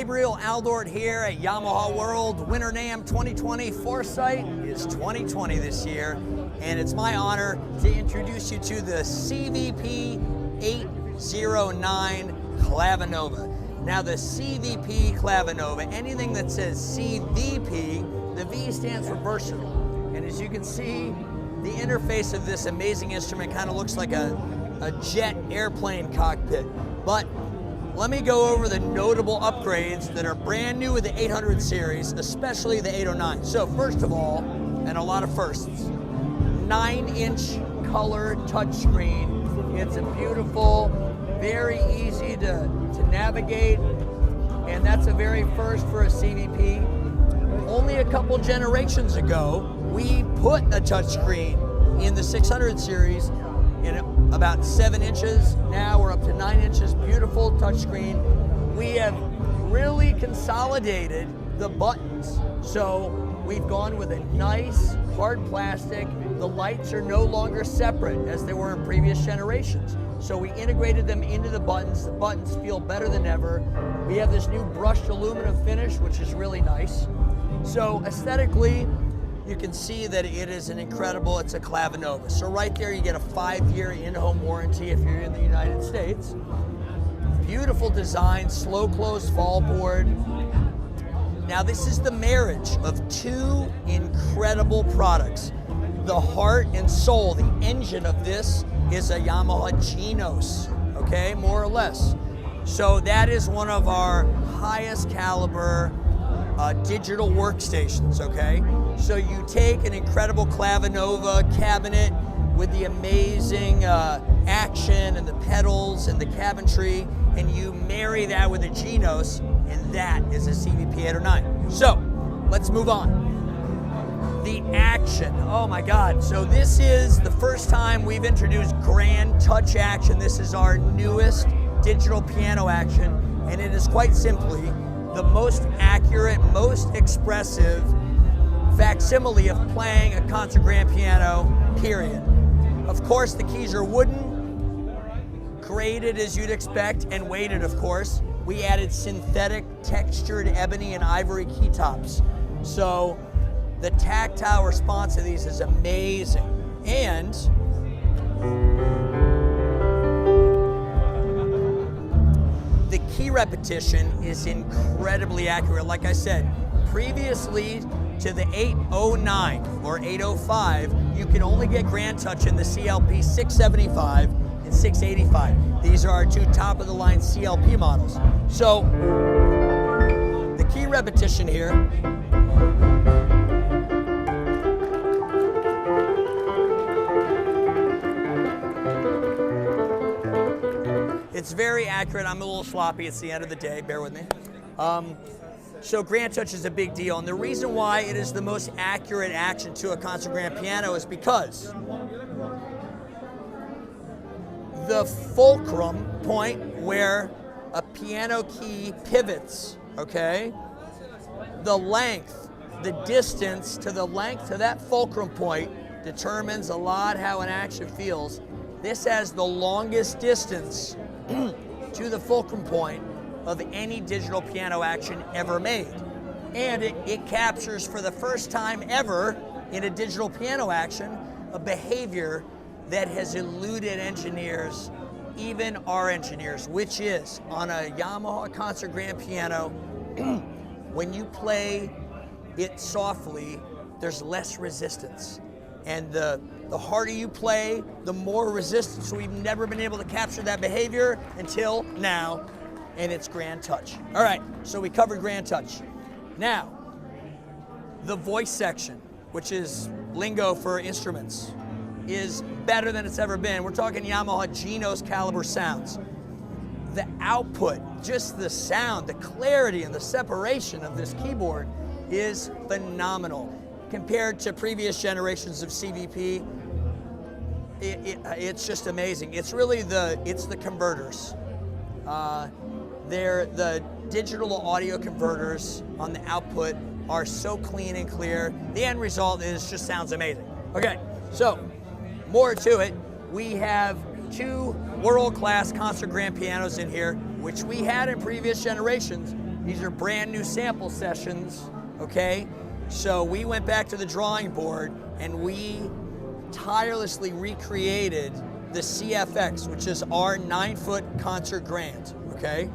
Gabriel Aldort here at Yamaha World. Winter NAMM 2020 Foresight is 2020 this year, and it's my honor to introduce you to the CVP 809 Clavinova. Now the CVP Clavinova, anything that says CVP, the V stands for versatile. And as you can see, the interface of this amazing instrument kind of looks like a jet airplane cockpit. But let me go over the notable upgrades that are brand new with the 800 series, especially the 809. So first of all, and a lot of firsts, 9-inch color touchscreen. It's a beautiful, very easy to navigate, and that's a very first for a CVP. Only a couple generations ago, we put a touchscreen in the 600 series in about 7 inches. Now we're up to 9 inches, beautiful touchscreen. We have really consolidated the buttons. So we've gone with a nice hard plastic. The lights are no longer separate as they were in previous generations. So we integrated them into the buttons. The buttons feel better than ever. We have this new brushed aluminum finish, which is really nice. So aesthetically, you can see that it is an incredible, it's a Clavinova. So right there you get a 5-year in-home warranty if you're in the United States. Beautiful design, slow close fall board. Now this is the marriage of two incredible products. The heart and soul, the engine of this is a Yamaha Genos, okay, more or less. So that is one of our highest caliber digital workstations, okay? So you take an incredible Clavinova cabinet with the amazing action and the pedals and the cabinetry, and you marry that with a Genos, and that is a CVP 809. So, let's move on. The action, oh my God. So this is the first time we've introduced Grand Touch Action. This is our newest digital piano action, and it is quite simply the most accurate, most expressive facsimile of playing a concert grand piano, period. Of course, the keys are wooden, graded as you'd expect, and weighted, of course. We added synthetic textured ebony and ivory key tops. So the tactile response of these is amazing. And the key repetition is incredibly accurate. Like I said, previously to the 809 or 805, you can only get Grand Touch in the CLP 675 and 685. These are our two top-of-the-line CLP models. So, the key repetition here, it's very accurate. I'm a little sloppy. It's the end of the day. Bear with me. So Grand Touch is a big deal, and the reason why it is the most accurate action to a concert grand piano is because the fulcrum point where a piano key pivots, okay? The length, the distance to the length to that fulcrum point determines a lot how an action feels. This has the longest distance to the fulcrum point of any digital piano action ever made. And it captures for the first time ever in a digital piano action a behavior that has eluded engineers, even our engineers, which is on a Yamaha concert grand piano, when you play it softly, there's less resistance. And the harder you play, the more resistance. So we've never been able to capture that behavior until now, and it's Grand Touch. All right, so we covered Grand Touch. Now, the voice section, which is lingo for instruments, is better than it's ever been. We're talking Yamaha Genos caliber sounds. The output, just the sound, the clarity and the separation of this keyboard is phenomenal. Compared to previous generations of CVP, it's just amazing. It's really the converters. The digital audio converters on the output are so clean and clear. The end result is just sounds amazing. Okay, so more to it. We have two world-class concert grand pianos in here, which we had in previous generations, These are brand new sample sessions, okay? So we went back to the drawing board and we tirelessly recreated the CFX, which is our 9-foot concert grand, okay?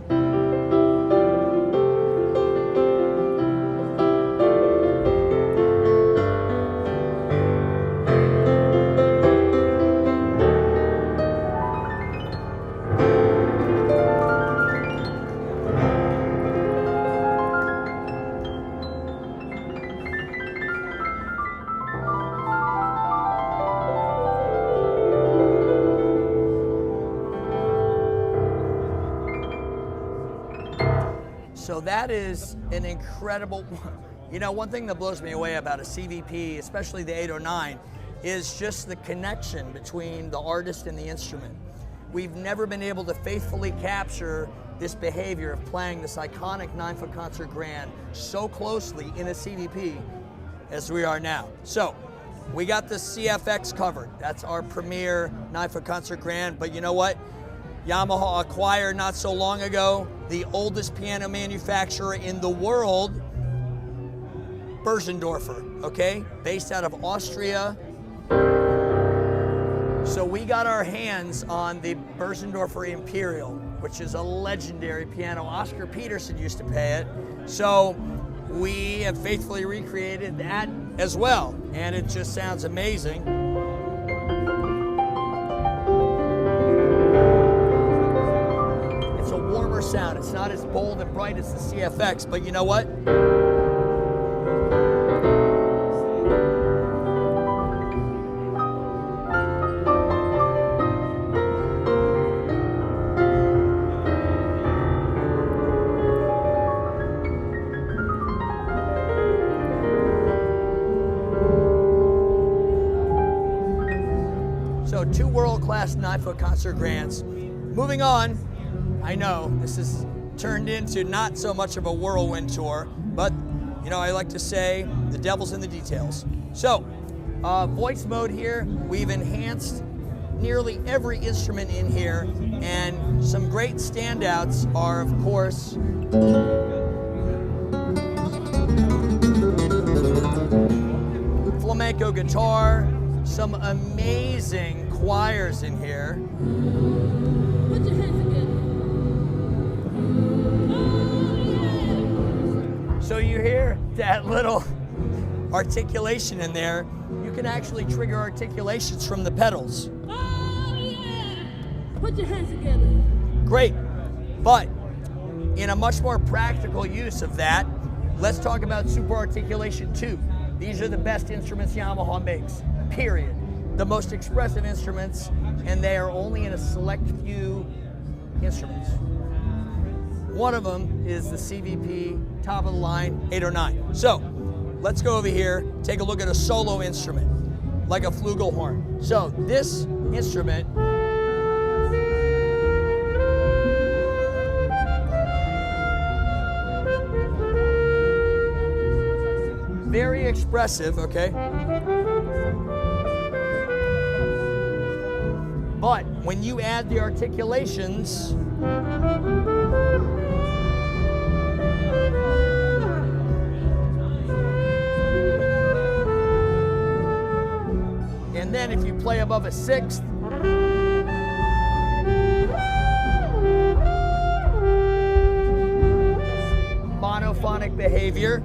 So that is an incredible, you know, one thing that blows me away about a CVP, especially the 809, is just the connection between the artist and the instrument. We've never been able to faithfully capture this behavior of playing this iconic 9-foot concert grand so closely in a CVP as we are now. So we got the CFX covered. That's our premier 9-foot concert grand, but you know what? Yamaha acquired not so long ago the oldest piano manufacturer in the world, Bösendorfer, okay? Based out of Austria. So we got our hands on the Bösendorfer Imperial, which is a legendary piano. Oscar Peterson used to play it. So we have faithfully recreated that as well, and it just sounds amazing. Sound. It's not as bold and bright as the CFX, but you know what? So 2 world-class 9-foot concert grands. Moving on. I know this has turned into not so much of a whirlwind tour, but you know, I like to say the devil's in the details. So, voice mode here, we've enhanced nearly every instrument in here, and some great standouts are, of course, flamenco guitar, some amazing choirs in here. Put your hands together. So you hear that little articulation in there. You can actually trigger articulations from the pedals. Oh, yeah. Put your hands together. Great. But in a much more practical use of that, let's talk about super articulation 2. These are the best instruments Yamaha makes, period. The most expressive instruments, and they are only in a select few instruments. One of them is the CVP top of the line 809. So let's go over here, take a look at a solo instrument, like a flugelhorn. So this instrument very expressive, okay? But when you add the articulations, and then if you play above a 6th, monophonic behavior.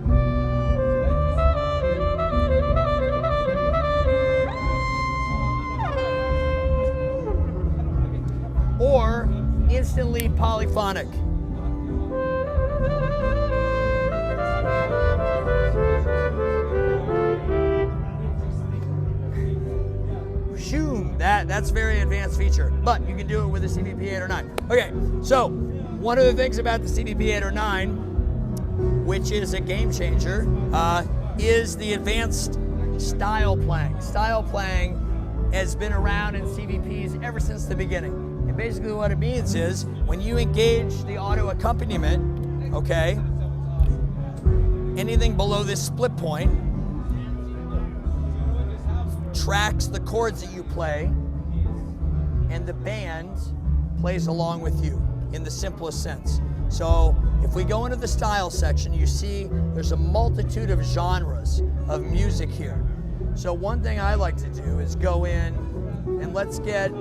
Or instantly polyphonic. Shoom, that's a very advanced feature, but you can do it with the CVP 809. Okay, so one of the things about the CVP 809, which is a game changer, is the advanced style playing. Style playing has been around in CVPs ever since the beginning. And basically what it means is when you engage the auto accompaniment, okay, anything below this split point tracks the chords that you play, and the band plays along with you in the simplest sense. So if we go into the style section, you see there's a multitude of genres of music here. So one thing I like to do is go in and let's get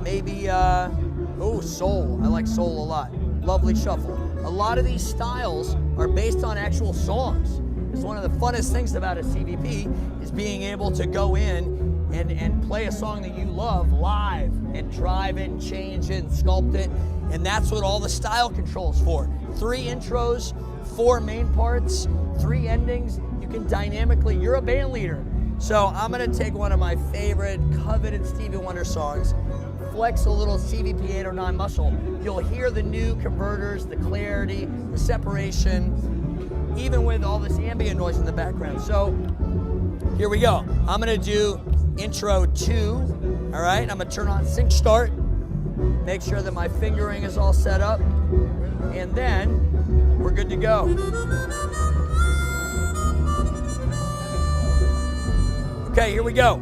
maybe, soul. I like soul a lot. Lovely shuffle. A lot of these styles are based on actual songs. Because one of the funnest things about a CVP is being able to go in and play a song that you love live and drive it, change it, and sculpt it. And that's what all the style control's for. 3 intros, 4 main parts, 3 endings. You can dynamically, you're a band leader. So I'm gonna take one of my favorite coveted Stevie Wonder songs, flex a little CVP 809 muscle. You'll hear the new converters, the clarity, the separation, even with all this ambient noise in the background. So here we go. I'm gonna do intro 2, all right? I'm gonna turn on sync start, make sure that my fingering is all set up, and then we're good to go. Okay, here we go.